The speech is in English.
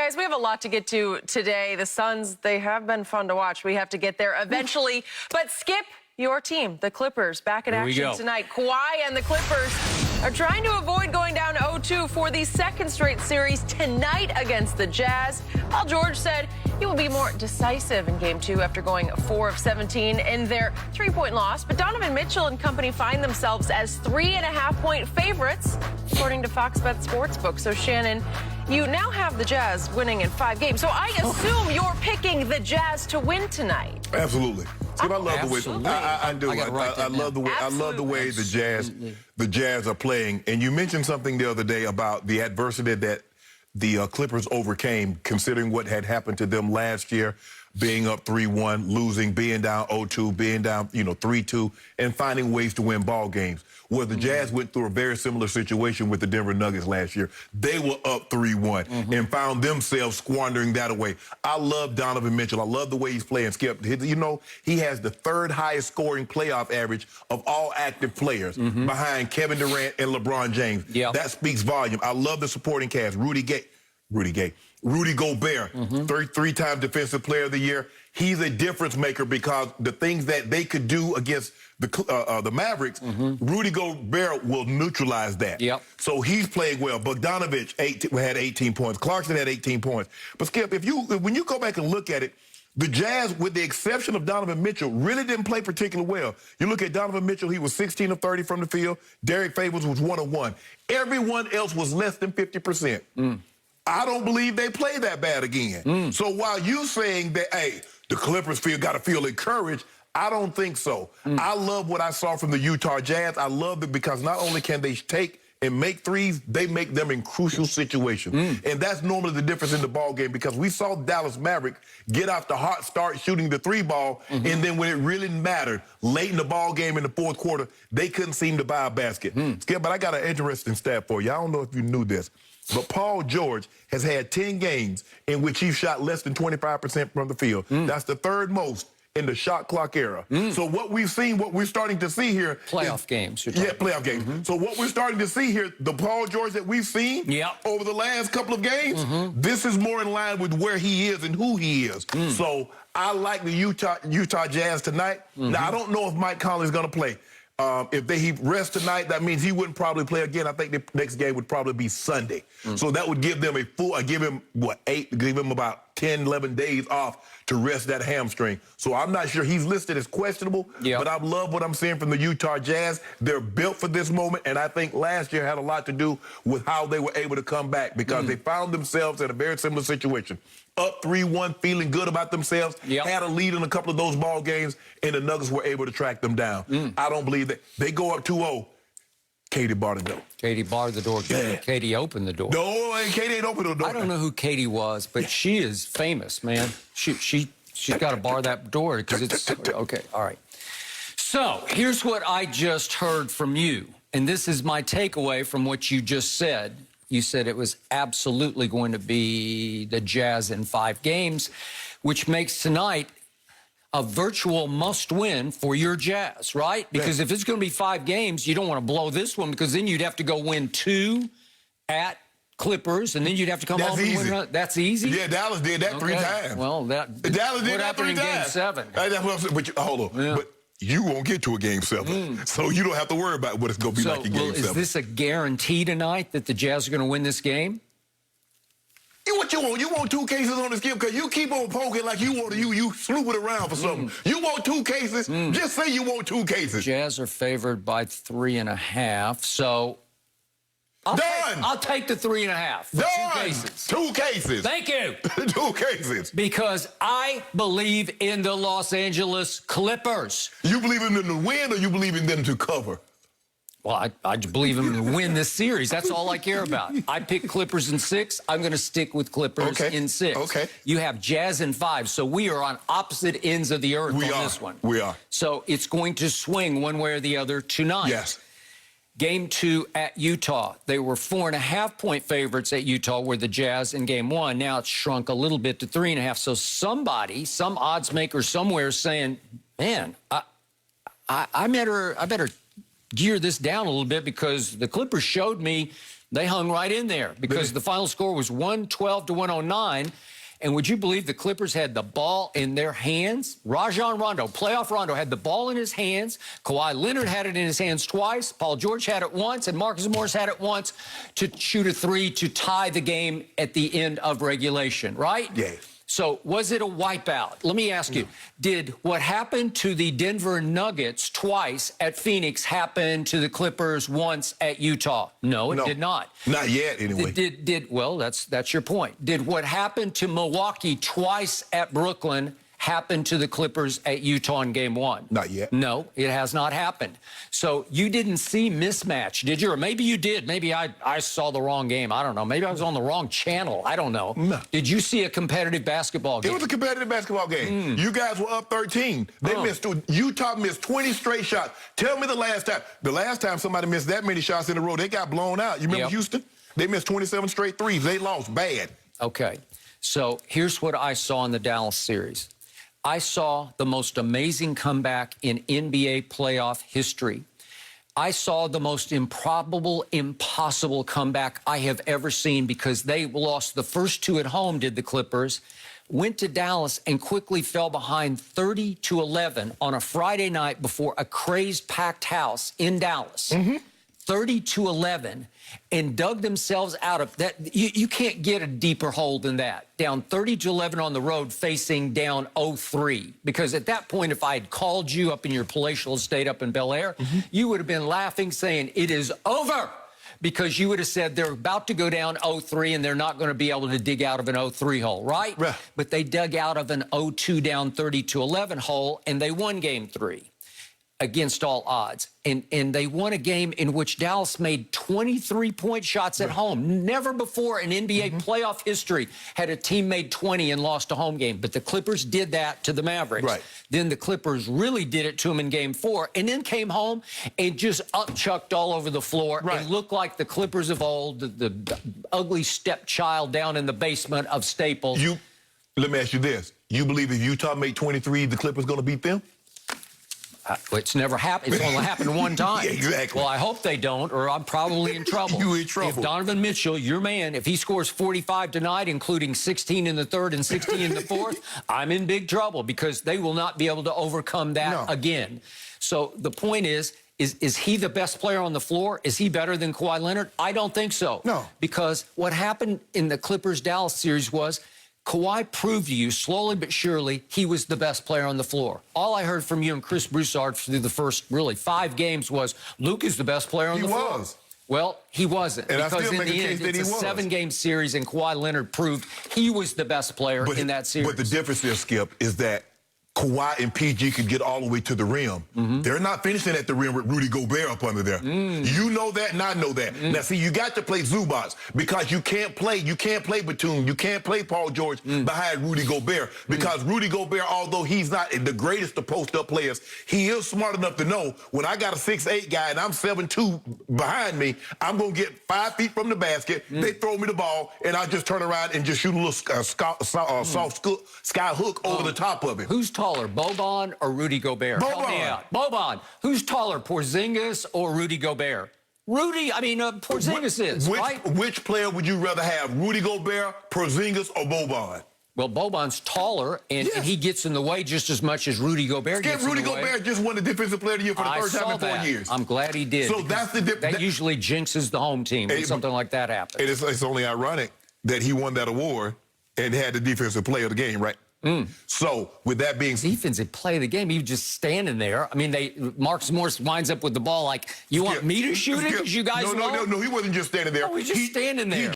Guys, we have a lot to get to today. The Suns, they have been fun to watch. We have to get there eventually. But Skip, your team, the Clippers, back in action tonight. Kawhi and the Clippers are trying to avoid going down 0-2 for the second straight series tonight against the Jazz. Paul George said he will be more decisive in Game 2 after going 4 of 17 in their 3-point loss. But Donovan Mitchell and company find themselves as 3.5-point favorites, according to Fox Bet Sportsbook. So, Shannon, you now have the Jazz winning in 5 games. So I assume you're picking the Jazz to win tonight. Absolutely. See, I love the way I do. I love the way the Jazz are playing. And you mentioned something the other day about the adversity that the Clippers overcame, considering what had happened to them last year, being up 3-1, losing, being down 0-2, being down 3-2, and finding ways to win ball games. Well, the Jazz went through a very similar situation with the Denver Nuggets last year. They were up 3-1 and found themselves squandering that away. I love Donovan Mitchell. I love the way he's playing. Skip, you know, he has the 3rd highest scoring playoff average of all active players behind Kevin Durant and LeBron James. That speaks volume. I love the supporting cast. Rudy Gobert, 3-time Defensive Player of the Year. He's a difference maker because the things that they could do against the Mavericks, Rudy Gobert will neutralize that. So he's playing well. Bogdanovich had 18 points. Clarkson had 18 points. But Skip, when you go back and look at it, the Jazz, with the exception of Donovan Mitchell, really didn't play particularly well. You look at Donovan Mitchell, he was 16 of 30 from the field. Derek Favors was 1 of 1. Everyone else was less than 50%. I don't believe they play that bad again. So while you saying that, hey, the Clippers got to feel encouraged, I don't think so. I love what I saw from the Utah Jazz. I love it because not only can they take and make threes, they make them in crucial situations. And that's normally the difference in the ball game, because we saw Dallas Maverick get off the hot start shooting the 3 ball, and then when it really mattered, late in the ball game in the 4th quarter, they couldn't seem to buy a basket. Skip, but I got an interesting stat for you. I don't know if you knew this, but Paul George has had 10 games in which he shot less than 25% from the field. That's the 3rd most in the shot clock era. So what we've seen, what we're starting to see here... Playoff games. Playoff games. So what we're starting to see here, the Paul George that we've seen over the last couple of games, this is more in line with where he is and who he is. So I like the Utah Jazz tonight. Now, I don't know if Mike Conley's going to play. If he rests tonight, that means he wouldn't probably play again. I think the next game would probably be Sunday. So that would give them give him about 10, 11 days off to rest that hamstring. So I'm not sure. He's listed as questionable, but I love what I'm seeing from the Utah Jazz. They're built for this moment, and I think last year had a lot to do with how they were able to come back, because they found themselves in a very similar situation. Up 3-1, feeling good about themselves, had a lead in a couple of those ball games, and the Nuggets were able to track them down. I don't believe that. They go up 2-0. Katie barred the door. Katie barred the door. Katie opened the door. No, Katie ain't opened the door. I don't know who Katie was, but she is famous, man. She's got to bar that door because it's... Okay, all right. So here's what I just heard from you, and this is my takeaway from what you just said. You said it was absolutely going to be the Jazz in 5 games, which makes tonight a virtual must-win for your Jazz, right? Because if it's going to be 5 games, you don't want to blow this one, because then you'd have to go win 2 at Clippers, and then you'd have to come home and win another. That's easy? Yeah, Dallas did that 3 times. Well, Dallas did that 3 times. Game 7? That's what I'm saying. But hold on. But you won't get to a Game 7. So you don't have to worry about what it's going to be like in Game 7. Is this a guarantee tonight that the Jazz are going to win this game? What you want? You want 2 cases on this game, because you keep on poking like you want to, you snooping around for something. You want 2 cases? Just say you want 2 cases. Jazz are favored by 3.5, so... I'll take the 3.5. Done. 2 cases. 2 cases. Thank you. 2 cases. Because I believe in the Los Angeles Clippers. You believe in them to win, or you believe in them to cover? Well, I believe in them to win this series. That's all I care about. I picked Clippers in 6. I'm going to stick with Clippers in 6. Okay. You have Jazz in 5. So we are on opposite ends of the earth on this one. We are. So it's going to swing one way or the other tonight. Yes. Game 2 at Utah. They were 4.5-point favorites at Utah, were the Jazz in Game 1. Now it's shrunk a little bit to 3.5. So somebody, some odds maker somewhere is saying, man, I better gear this down a little bit, because the Clippers showed me They hung right in there because the final score was 112 to 109. And would you believe the Clippers had the ball in their hands? Rajon Rondo, playoff Rondo, had the ball in his hands. Kawhi Leonard had it in his hands twice. Paul George had it once, and Marcus Morris had it once to shoot a three to tie the game at the end of regulation, right? Yeah. So was it a wipeout? Let me ask you, did what happened to the Denver Nuggets twice at Phoenix happen to the Clippers once at Utah? No, it did not. Not yet, anyway. Well, that's your point. Did what happened to Milwaukee twice at Brooklyn happen to the Clippers at Utah in Game 1? Not yet. No, it has not happened. So you didn't see mismatch, did you? Or maybe you did. Maybe I saw the wrong game. I don't know. Maybe I was on the wrong channel. I don't know. No. Did you see a competitive basketball game? It was a competitive basketball game. You guys were up 13. Utah missed 20 straight shots. Tell me the last time somebody missed that many shots in a row, they got blown out. You remember Houston? They missed 27 straight threes. They lost bad. Okay. So here's what I saw in the Dallas series. I saw the most amazing comeback in NBA playoff history. I saw the most improbable, impossible comeback I have ever seen because they lost the first two at home, did the Clippers, went to Dallas and quickly fell behind 30-11 on a Friday night before a crazed packed house in Dallas. 30-11, and dug themselves out of that. You can't get a deeper hole than that. Down 30-11 on the road, facing down 0-3. Because at that point, if I had called you up in your palatial estate up in Bel Air, you would have been laughing, saying, it is over. Because you would have said they're about to go down 0-3 and they're not going to be able to dig out of an 0-3 hole, right? But they dug out of an 0-2 down 30-11 hole, and they won Game 3. Against all odds. And they won a game in which Dallas made 23-point shots at home. Never before in NBA playoff history had a team made 20 and lost a home game. But the Clippers did that to the Mavericks. Then the Clippers really did it to them in Game 4, and then came home and just upchucked all over the floor and looked like the Clippers of old, the ugly stepchild down in the basement of Staples. Let me ask you this. You believe if Utah made 23, the Clippers going to beat them? It's never happened. It's only happened one time. Exactly. Well, I hope they don't, or I'm probably in trouble. You in trouble. If Donovan Mitchell, your man, if he scores 45 tonight, including 16 in the third and 16 in the fourth, I'm in big trouble because they will not be able to overcome that again. So the point is he the best player on the floor? Is he better than Kawhi Leonard? I don't think so. No. Because what happened in the Clippers-Dallas series was Kawhi proved to you, slowly but surely, he was the best player on the floor. All I heard from you and Chris Broussard through the first, really, 5 games was, Luke is the best player on the floor. He was. Well, he wasn't. And because I still in make the a case end, that he it's a was. 7-game series, and Kawhi Leonard proved he was the best player in that series. But the difference there, Skip, is that Kawhi and PG could get all the way to the rim. They're not finishing at the rim with Rudy Gobert up under there. You know that, and I know that. Now, see, you got to play Zubats because you can't play Batum, you can't play Paul George behind Rudy Gobert because Rudy Gobert, although he's not the greatest of post-up players, he is smart enough to know when I got a 6'8" guy and I'm 7'2" behind me, I'm going to get 5 feet from the basket. They throw me the ball, and I just turn around and just shoot a little soft sky hook over the top of it. Who's taller, Boban or Rudy Gobert? Boban. Help me out. Boban. Who's taller, Porzingis or Rudy Gobert? Porzingis is, right? Which player would you rather have, Rudy Gobert, Porzingis, or Boban? Well, Boban's taller, and he gets in the way just as much as Rudy Gobert gets in the way. Rudy Gobert just won the Defensive Player of the Year for the first time in 4 years. I'm glad he did. So that's the difference. That usually jinxes the home team when something like that happens. And it's only ironic that he won that award and had the Defensive Player of the Game, right? So, with that being said, defensive play of the game, he was just standing there. I mean, Marcus Morris winds up with the ball like, you want me to shoot it? Because you guys No, he wasn't just standing there. No, he's just standing there.